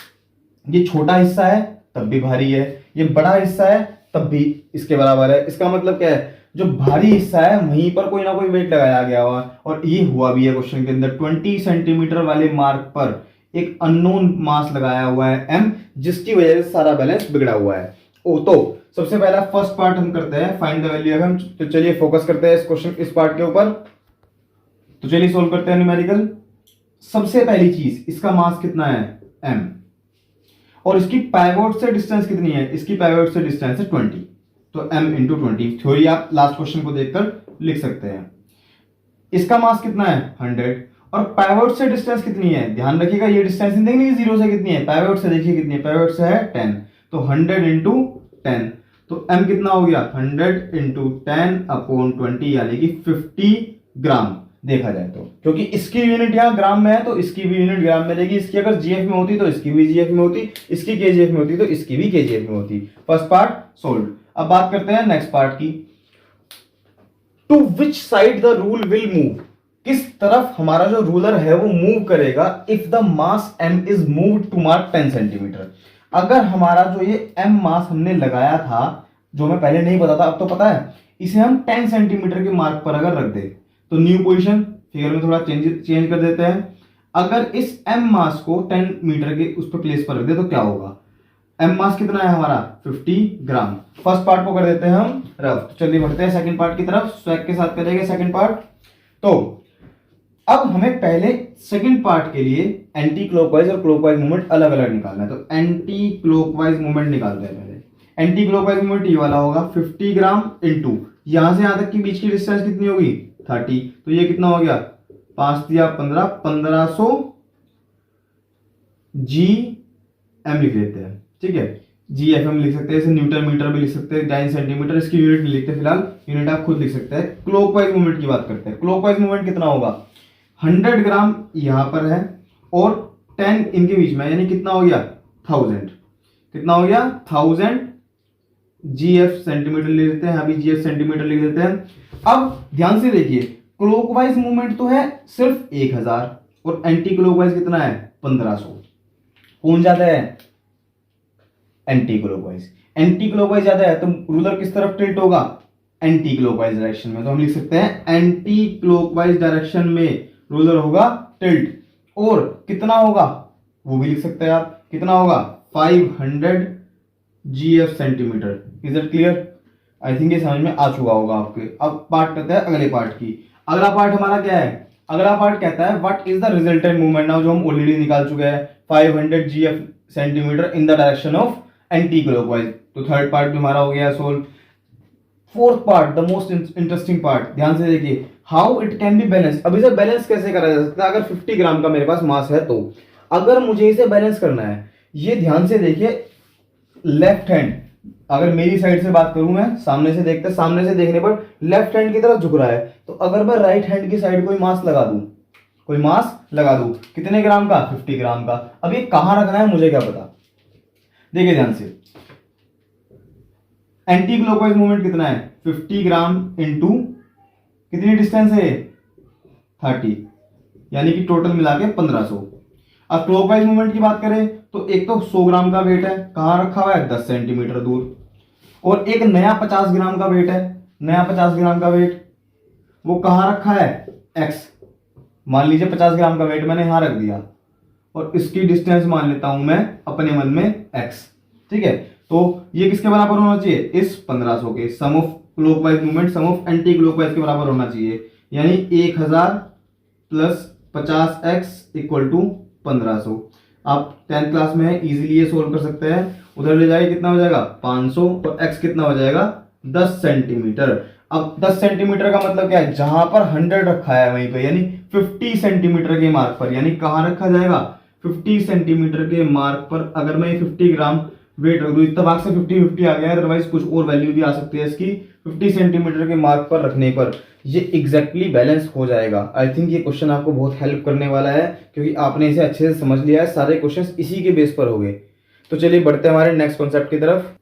Speaker 1: ये छोटा हिस्सा है तब भी भारी है, ये बड़ा हिस्सा है तब भी इसके बराबर है। इसका मतलब क्या है, जो भारी हिस्सा है वहीं पर कोई ना कोई वेट लगाया गया हुआ, और ये हुआ भी है क्वेश्चन के अंदर। 20 सेंटीमीटर वाले मार्क पर एक अननोन मास लगाया हुआ है m, जिसकी वजह से सारा बैलेंस बिगड़ा हुआ है। तो सबसे पहला फर्स्ट पार्ट हम करते हैं, find the value of m। तो चलिए फोकस करते हैं इस क्वेश्चन, इस पार्ट के ऊपर। तो चलिए सोल्व करते हैं न्यूमेरिकल। सबसे पहली चीज, इसका मास कितना है, m, और इसकी पाइवोट से डिस्टेंस कितनी है, इसकी पाइवोट से डिस्टेंस है 20। तो m इंटू 20। थ्योरी आप लास्ट क्वेश्चन को देखकर लिख सकते हैं। इसका मास कितना है, 100, और पाइवोट से डिस्टेंस कितनी है, ध्यान रखिएगा ये डिस्टेंस देंगे जीरो से कितनी है, पाइवोट से देखिए कितनी है, पाइवोट से है 10। तो 100 इंटू 10, तो m कितना हो गया, 100 इंटू 10 अपॉन 20, यानी कि 50 ग्राम देखा जाए तो। क्योंकि इसकी यूनिट यहाँ ग्राम में है तो इसकी भी यूनिट ग्राम में रहेगी। इसकी अगर जीएफ में होती तो इसकी भी जीएफ में होती, इसकी केजीएफ में होती तो इसकी भी केजीएफ में होती। First part solve. अब बात करते हैं नेक्स्ट पार्ट की। To which side the rule will move, किस तरफ हमारा जो रूलर है वो मूव करेगा if the mass m is moved to mark 10 centimetre. अगर हमारा जो ये m मास हमने लगाया था, जो हमें पहले नहीं पता था अब तो पता है, इसे हम 10 सेंटीमीटर के मार्क पर अगर रख दे तो न्यू पोजीशन फिगर में थोड़ा चेंज कर देते हैं। अगर इस m मास को 10 मीटर के उस पर प्लेस पर रख दे तो क्या होगा, m मास कितना है हमारा 50 ग्राम। फर्स्ट पार्ट को कर देते हैं हम रफ। तो चलिए बढ़ते हैं सेकंड पार्ट की तरफ, स्वैग के साथ करेंगे सेकंड पार्ट। तो अब हमें पहले सेकंड पार्ट के लिए एंटी क्लॉकवाइज और क्लॉकवाइज मूवमेंट अलग अलग निकालना है। तो एंटी क्लॉकवाइज मूवमेंट निकालते हैं पहले। एंटी क्लॉकवाइज मूवमेंट ये वाला होगा 50 ग्राम इंटू यहां से यहां तक की बीच की डिस्टेंस कितनी होगी 30। तो ये कितना हो गया 5 दिया 15, 1500 जी एम लिख लेते हैं, ठीक है। जी एफ एम लिख सकते हैं, इसे न्यूटन मीटर भी लिख सकते हैं, 10 सेंटीमीटर, इसकी यूनिट नहीं लिखते फिलहाल, यूनिट आप खुद लिख सकते हैं। क्लॉकवाइज मूवमेंट की बात करते हैं। क्लॉकवाइज मूवमेंट कितना होगा, 100 ग्राम यहां पर है और 10 इनके बीच में, यानी कितना हो गया 1000। कितना हो गया 1000 जी एफ सेंटीमीटर लिख लेते हैं, अभी जी एफ सेंटीमीटर लिख देते हैं। अब ध्यान से देखिए, क्लॉकवाइज मूवमेंट तो है सिर्फ 1000 और एंटी क्लॉकवाइज कितना है 1500। कौन ज्यादा है, एंटी क्लॉकवाइज। एंटी क्लॉकवाइज ज्यादा है तो रूलर किस तरफ टिल्ट होगा, एंटी क्लॉकवाइज डायरेक्शन में। तो हम लिख सकते हैं एंटी क्लॉकवाइज डायरेक्शन में रूलर होगा टिल्ट। और कितना होगा वो भी लिख सकते हैं आप, कितना होगा 500 GF centimetre. Is it clear? I think ये समझ में आ चुका होगा आपके। अब बात करते हैं अगले पार्ट की। अगला पार्ट हमारा क्या है, अगला पार्ट कहता है what is the resultant movement now, जो हम ऑलरेडी निकाल चुके हैं 500 GF centimetre in the direction of anti clockwise. तो थर्ड पार्ट भी हमारा हो गया solve. Fourth part the most interesting part, ध्यान से देखिए, how it can be balance. अब इसे बैलेंस कैसे करा जा सकता है, अगर 50 ग्राम का मेरे पास मास है तो अगर मुझे इसे बैलेंस करना है, ये ध्यान से देखिए, लेफ्ट हैंड अगर मेरी साइड से बात करूं, मैं सामने से देखते, सामने से देखने पर लेफ्ट हैंड की तरफ झुक रहा है, तो अगर मैं राइट हैंड की साइड कोई मास लगा दूं, कोई मास लगा दूं, कितने ग्राम का, 50 ग्राम का। अब ये कहां रखना है मुझे क्या पता। देखिए ध्यान से, एंटी क्लॉकवाइज मूवमेंट कितना है, 50 ग्राम इंटू कितनी डिस्टेंस है, 30, यानी कि टोटल मिला के 1500। अब क्लॉकवाइज मूवमेंट की बात करें तो एक तो 100 ग्राम का वेट है, कहां रखा हुआ है, 10 सेंटीमीटर दूर, और एक नया 50 ग्राम का वेट है, नया 50 ग्राम का वेट वो कहां रखा है, एक्स। मान लीजिए 50 ग्राम का वेट मैंने यहां रख दिया, और इसकी डिस्टेंस मान लेता हूं मैं अपने मन में एक्स। ठीक है, तो ये किसके बराबर होना चाहिए, इस 1500 के, sum of clockwise movement sum of anti clockwise के बराबर होना चाहिए, यानी 1000 प्लस 50x इक्वल टू 1500। आप 10th क्लास में है, इजीली ये सोल्व कर सकते हैं। उधर ले जाए कितना हो जाएगा 500, और x कितना हो जाएगा 10 सेंटीमीटर। अब 10 सेंटीमीटर का मतलब क्या है, जहां पर 100 रखा है वहीं पे, यानी 50 सेंटीमीटर के मार्क पर, यानी कहां रखा जाएगा 50 सेंटीमीटर के मार्क पर। अगर मैं 50 ग्राम वेट रख दूं, इत्तेफाक से 50-50 आ गया है, अदरवाइज कुछ और वैल्यू भी आ सकती है इसकी। 50 सेंटीमीटर के मार्क पर रखने पर ये एग्जैक्टली बैलेंस हो जाएगा। आई थिंक ये क्वेश्चन आपको बहुत हेल्प करने वाला है, क्योंकि आपने इसे अच्छे से समझ लिया है, सारे क्वेश्चंस इसी के बेस पर हो गए। तो चलिए बढ़ते हैं हमारे नेक्स्ट कॉन्सेप्ट की तरफ।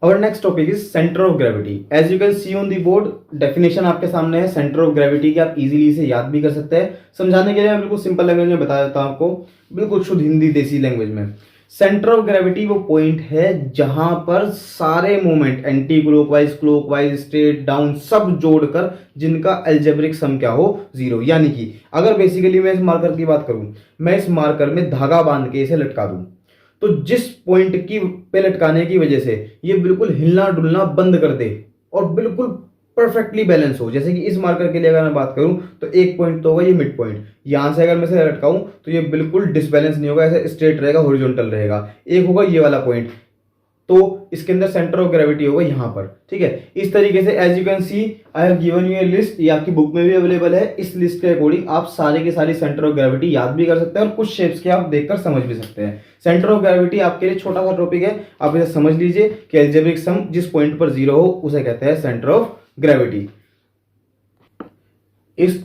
Speaker 1: Our next topic is center of gravity. As you can see on the board, definition आपके सामने है center of gravity की, आप इजीली इसे याद भी कर सकते हैं। समझाने के लिए मैं बिल्कुल सिंपल लैंग्वेज में बता देता हूं आपको, बिल्कुल शुद्ध हिंदी देसी लैंग्वेज में। सेंटर ऑफ ग्रेविटी वो पॉइंट है जहां पर सारे moment, anti clockwise, clockwise, straight, down, सब जोड़कर जिनका अलजेब्रिक सम क्या हो, 0। यानी कि अगर बेसिकली मैं इस मार्कर की बात करूं, मैं इस मार्कर में धागा बांध के इसे लटका दूं, तो जिस पॉइंट की पे लटकाने की वजह से ये बिल्कुल हिलना डुलना बंद कर दे और बिल्कुल परफेक्टली बैलेंस हो। जैसे कि इस मार्कर के लिए अगर मैं बात करूं तो एक पॉइंट तो होगा ये मिड पॉइंट, यहां से अगर मैं इसे लटकाऊं तो ये बिल्कुल डिसबैलेंस नहीं होगा, ऐसे स्ट्रेट रहेगा, हॉरिजॉन्टल रहेगा। एक होगा ये वाला पॉइंट, तो इसके अंदर सेंटर ऑफ ग्रेविटी होगा यहां पर। ठीक है, इस तरीके से as you can see I have given you a list, ये आपकी बुक में भी अवेलेबल है। इस लिस्ट के अकॉर्डिंग आप सारे के सारी सेंटर ऑफ ग्रेविटी याद भी कर सकते हैं, और कुछ शेप्स के आप देखकर समझ भी सकते हैं। सेंटर ऑफ ग्रेविटी आपके लिए छोटा सा टॉपिक है, आप इसे समझ लीजिए कि अलजेब्रिक सम जिस पॉइंट पर 0 हो उसे कहते हैं सेंटर ऑफ ग्रेविटी। इस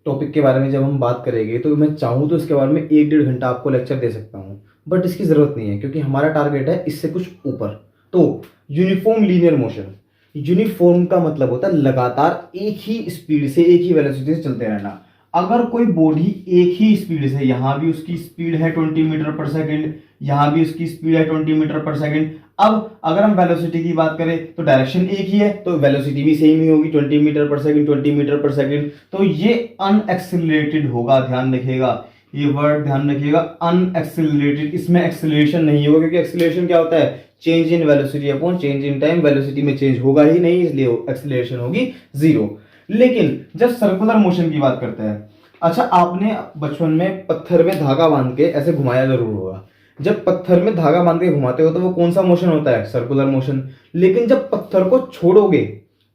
Speaker 1: टॉपिक के बारे में जब हम बात करेंगे तो मैं चाहूं तो इसके बारे में 1-1.5 घंटा आपको लेक्चर दे सकता हूं, बट इसकी जरूरत नहीं है, क्योंकि हमारा टारगेट है इससे कुछ ऊपर। तो यूनिफॉर्म लीनियर मोशन, यूनिफॉर्म का मतलब होता है लगातार एक ही स्पीड से, एक ही वेलोसिटी से चलते रहना। अगर कोई बॉडी एक ही स्पीड से, यहां भी उसकी स्पीड है 20 मीटर पर सेकंड, यहां भी उसकी स्पीड है 20 मीटर पर सेकंड। अब अगर हम वेलोसिटी की बात करें तो डायरेक्शन एक ही है, तो वेलोसिटी भी सेम ही होगी, 20 metre per second, 20 metre per second. तो ये अनएक्सेलरेटेड होगा, ध्यान रखिएगा, ये वर्ड ध्यान रखिएगा, अनएक्सेलरेटेड। इसमें एक्सेलरेशन नहीं होगा, क्योंकि एक्सेलरेशन क्या होता है, change in velocity upon change in time. Velocity में चेंज होगा ही नहीं, इसलिए एक्सेलरेशन होगी 0। लेकिन जब सर्कुलर मोशन की बात करते हैं, अच्छा आपने बचपन में पत्थर में धागा बांध के ऐसे घुमाया जरूर होगा। जब पत्थर में धागा बांध के घुमाते हो तो वो कौन सा मोशन होता है, सर्कुलर मोशन। लेकिन जब पत्थर को छोड़ोगे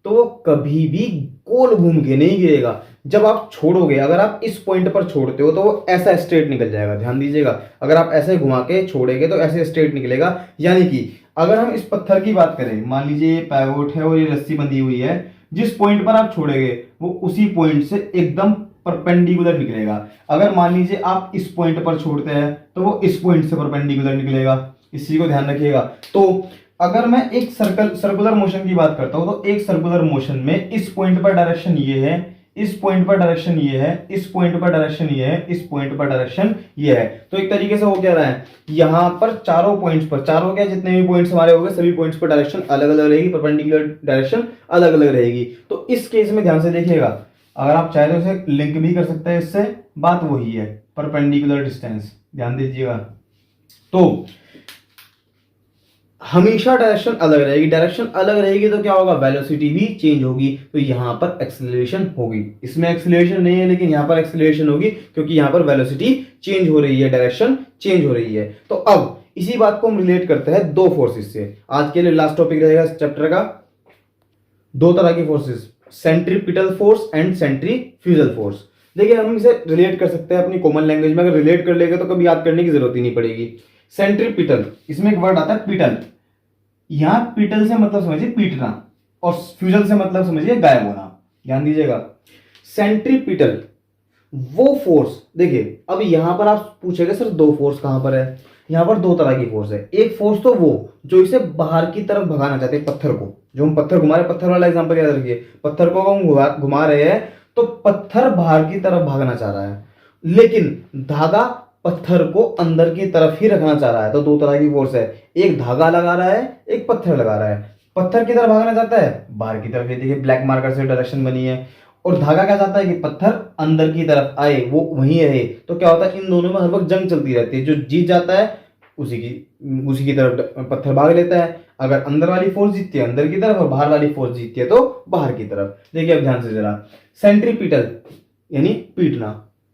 Speaker 1: तो वो कभी भी गोल घूम के नहीं गिरेगा। जब आप छोड़ोगे, अगर आप इस पॉइंट पर छोड़ते हो तो वो ऐसा स्ट्रेट निकल जाएगा, ध्यान दीजिएगा। अगर आप ऐसे घुमा के छोड़ेंगे तो ऐसे स्ट्रेट निकलेगा। यानी कि अगर हम इस पत्थर की बात करें, मान लीजिए ये पैवोट है और ये रस्सी बंधी हुई है, जिस पॉइंट पर आप छोड़ेंगे वो उसी पॉइंट से एकदम परपेंडिकुलर निकलेगा। अगर मान लीजिए आप इस पॉइंट पर छोड़ते हैं तो वो इस पॉइंट से परपेंडिकुलर निकलेगा, इसी को ध्यान रखिएगा। तो अगर मैं एक सर्कुलर मोशन की बात करता हूं तो एक सर्कुलर मोशन में इस पॉइंट पर डायरेक्शन ये है, इस पॉइंट पर डायरेक्शन ये है, इस पॉइंट पर डायरेक्शन ये है, इस पॉइंट पर डायरेक्शन ये है। तो एक तरीके से हो क्या रहा है, यहां पर चारों पॉइंट्स पर, चारों क्या जितने भी पॉइंट्स हमारे हो गए, सभी पॉइंट्स पर डायरेक्शन अलग अलग रहेगी, परपेंडिकुलर डायरेक्शन अलग अलग रहेगी। तो इस केस में ध्यान से देखिएगा, अगर आप चाहे तो इसे लिंक भी कर सकते हैं इससे, बात वही है, परपेंडिकुलर डिस्टेंस, ध्यान दीजिएगा। तो हमेशा डायरेक्शन अलग रहेगी, डायरेक्शन अलग रहेगी तो क्या होगा, वेलोसिटी भी चेंज होगी, तो यहां पर एक्सेलरेशन होगी। इसमें एक्सेलरेशन नहीं है लेकिन यहां पर एक्सेलरेशन होगी, क्योंकि यहां पर वेलोसिटी चेंज हो रही है, डायरेक्शन चेंज हो रही है। तो अब इसी बात को हम रिलेट करते हैं दो फोर्सेस से। आज के लिए लास्ट टॉपिक रहेगा इस चैप्टर का, दो तरह की forces, centripetal force and centrifugal force. देखिए हम इसे रिलेट कर सकते हैं अपनी कॉमन लैंग्वेज में, अगर रिलेट कर लेंगे तो कभी याद करने की जरूरत ही नहीं पड़ेगी। सेंट्रीपिटल, इसमें एक वर्ड आता है पिटल, यहां पीटल से मतलब समझिए पीटना, और फ्यूजल से मतलब समझिए गायब होना। ध्यान दीजिएगा, सेंट्रीपिटल वो फोर्स, देखिए अब यहां पर आप पूछेगा सर दो फोर्स कहां पर है, यहां पर दो तरह की फोर्स है। एक फोर्स तो वो जो इसे बाहर की तरफ भगाना चाहते हैं, पत्थर को, जो हम पत्थर घुमा रहे, पत्थर वाला एग्जांपल याद रखिए, पत्थर को हम घुमा रहे हैं तो पत्थर बाहर की तरफ भागना चाह रहा है, लेकिन धागा पत्थर को अंदर की तरफ ही रखना चाह रहा है। तो दो तरह की फोर्स है, एक धागा लगा रहा है, एक पत्थर लगा रहा है। पत्थर की तरफ भागना चाहता है बाहर की तरफ, ये देखिए ब्लैक मार्कर से डायरेक्शन बनी है, और धागा क्या चाहता है कि पत्थर अंदर की तरफ आए, वो वहीं रहे। तो क्या होता है, इन दोनों में हर वक्त जंग चलती रहती है, जो जीत जाता है उसी की तरफ पत्थर भाग लेता है। अगर अंदर वाली फोर्स जीतती है अंदर की तरफ, और बाहर वाली फोर्स जीतती है तो बाहर की तरफ। देखिए अब ध्यान से जरा, सेंट्रीपिटल यानी पीटना,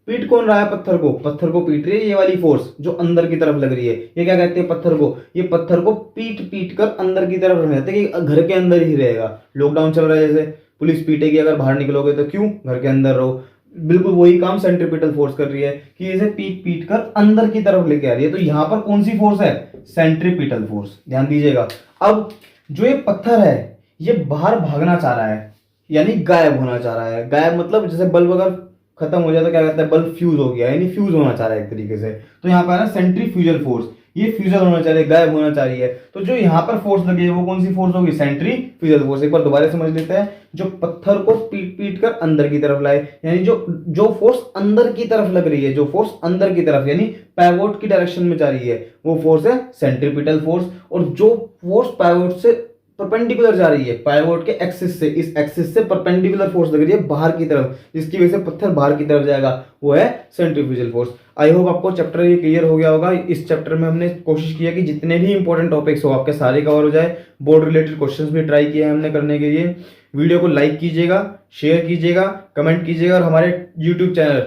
Speaker 1: पीट कौन रहा है पत्थर को, पत्थर को पीट रही है ये वाली फोर्स जो अंदर की तरफ लग रही है। ये क्या कहते हैं पत्थर को, ये पत्थर को पीट पीट कर अंदर की तरफ रखना चाहते हैं कि घर के अंदर ही रहेगा। लॉकडाउन चल रहा है, जैसे पुलिस पीटेगी अगर बाहर निकलोगे तो, क्यों, घर के अंदर रहो। बिल्कुल वही काम सेंट्रीपिटल फोर्स कर रही है कि इसे पीट पीट कर अंदर की तरफ लेके आ रही है। तो यहां पर कौन सी फोर्स है, सेंट्रीपिटल फोर्स। ध्यान दीजिएगा, अब जो ये पत्थर है ये बाहर भागना चाह रहा है, यानी गायब होना चाह रहा है। गायब मतलब जैसे बल्ब अगर खत्म हो जाए तो क्या कहता है, बल्ब फ्यूज हो गया, यानी फ्यूज होना चाह रहा है एक तरीके से। तो यहाँ पर है ना सेंट्रीफ्यूजल फोर्स, ये फ्यूजल होना चाह रही है, गायब होना चाह रही है। तो जो यहाँ पर फोर्स लगी है वो कौन सी फोर्स होगी, सेंट्रीफ्यूजल फोर्स। एक बार दोबारा समझ लेते हैं, जो पत्थर को पीट पीट कर अंदर की तरफ लाए, यानी जो जो फोर्स अंदर की तरफ लग रही है, जो फोर्स अंदर की तरफ यानी पाइवोट की डायरेक्शन में जा रही है, वो फोर्स है सेंट्रीपिटल फोर्स। और जो फोर्स पाइवोट से परपेंडिकुलर जा रही है, पाइवोट के एक्सिस से, इस एक्सिस से परपेंडिकुलर फोर्स लग रही है बाहर की तरफ, जिसकी वजह से पत्थर बाहर की तरफ जाएगा, वो है सेंट्रीफ्यूजल फोर्स। आई होप आपको चैप्टर ये क्लियर हो गया होगा। इस चैप्टर में हमने कोशिश की है कि जितने भी इंपॉर्टेंट टॉपिक्स हो आपके सारे कवर हो जाए। बोर्ड रिलेटेड क्वेश्चंस भी ट्राई किए हैं हमने करने के लिए। वीडियो को लाइक कीजिएगा, शेयर कीजिएगा, कमेंट कीजिएगा, और हमारे यूट्यूब चैनल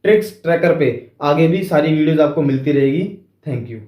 Speaker 1: ट्रिक्स ट्रैकर पे आगे भी सारी वीडियोज आपको मिलती रहेगी। Thank you.